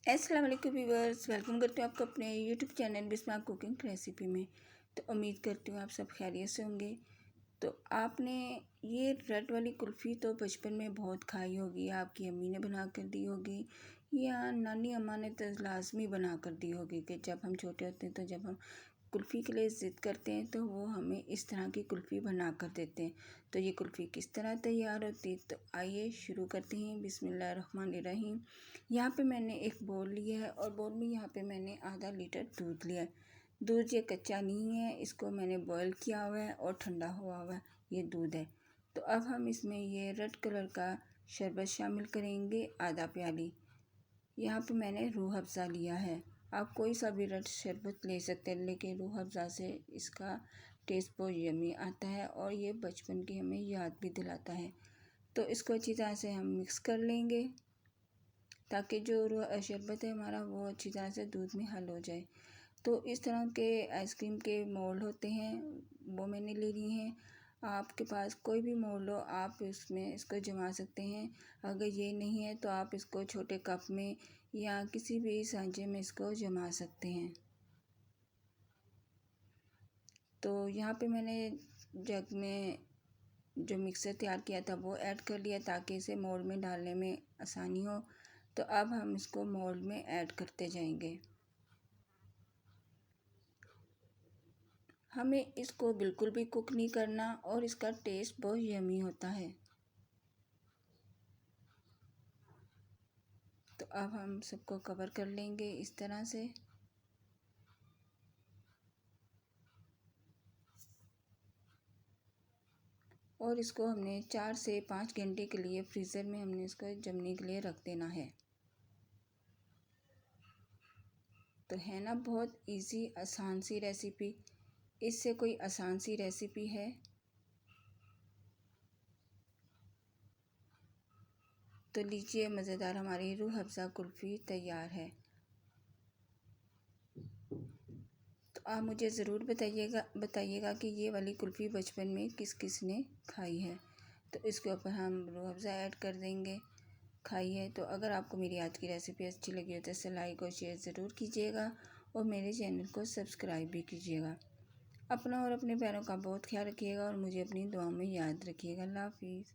अस्सलाम वालेकुम viewers, welcome करती हूँ आपको अपने यूट्यूब चैनल बिस्मिल्लाह कुकिंग रेसिपी में। तो उम्मीद करती हूँ आप सब खैरियत से होंगे। तो आपने ये रेड वाली कुल्फ़ी तो बचपन में बहुत खाई होगी, आपकी अम्मी ने बना कर दी होगी या नानी अम्मा ने तो लाजमी बना कर दी होगी कि जब हम छोटे होते हैं तो जब हम कुल्फ़ी के लिए ज़िद करते हैं तो वो हमें इस तरह की कुल्फ़ी बना कर देते हैं। तो ये कुल्फ़ी किस तरह तैयार होती है, तो आइए शुरू करते हैं। बिस्मिल्लाहिर्रहमानिर्रहीम। यहाँ पे मैंने एक बोल लिया है और बोल में यहाँ पे मैंने आधा लीटर दूध लिया है। दूध ये कच्चा नहीं है, इसको मैंने बॉयल किया हुआ है और ठंडा हुआ हुआ ये दूध है। तो अब हम इसमें ये रेड कलर का शरबत शामिल करेंगे, आधा प्याली। यहाँ पे मैंने रूह अफ़ज़ा लिया है। आप कोई सा भी रेड शरबत ले सकते हैं, लेकिन रूह अफ़ज़ा से इसका टेस्ट बहुत यमी आता है और ये बचपन की हमें याद भी दिलाता है। तो इसको अच्छी तरह से हम मिक्स कर लेंगे ताकि जो रूह शरबत है हमारा वो अच्छी तरह से दूध में हल हो जाए। तो इस तरह के आइसक्रीम के मोल्ड होते हैं, वो मैंने ले लिए हैं। आपके पास कोई भी मोल्ड हो आप इसमें इसको जमा सकते हैं। अगर ये नहीं है तो आप इसको छोटे कप में या किसी भी सांचे में इसको जमा सकते हैं। तो यहाँ पे मैंने जग में जो मिक्सर तैयार किया था वो ऐड कर लिया ताकि इसे मोल्ड में डालने में आसानी हो। तो अब हम इसको मोल्ड में ऐड करते जाएंगे। हमें इसको बिल्कुल भी कुक नहीं करना और इसका टेस्ट बहुत यमी होता है। तो अब हम सबको कवर कर लेंगे इस तरह से। और इसको हमने 4 से 5 घंटे के लिए फ्रीज़र में हमने इसको जमने के लिए रख देना है। तो है ना बहुत इजी आसान सी रेसिपी, इससे कोई आसान सी रेसिपी है। तो लीजिए मज़ेदार हमारी रूह अफ़ज़ा कुल्फ़ी तैयार है। तो आप मुझे ज़रूर बताइएगा कि ये वाली कुल्फ़ी बचपन में किस किस ने खाई है। तो इसके ऊपर हम रूह अफ़ज़ा ऐड कर देंगे। खाइए। तो अगर आपको मेरी आज की रेसिपी अच्छी लगी हो तो इसे लाइक और शेयर ज़रूर कीजिएगा और मेरे चैनल को सब्सक्राइब भी कीजिएगा। अपना और अपने प्यारों का बहुत ख्याल रखिएगा और मुझे अपनी दुआओं में याद रखिएगा। अल्लाह हाफ़िज़।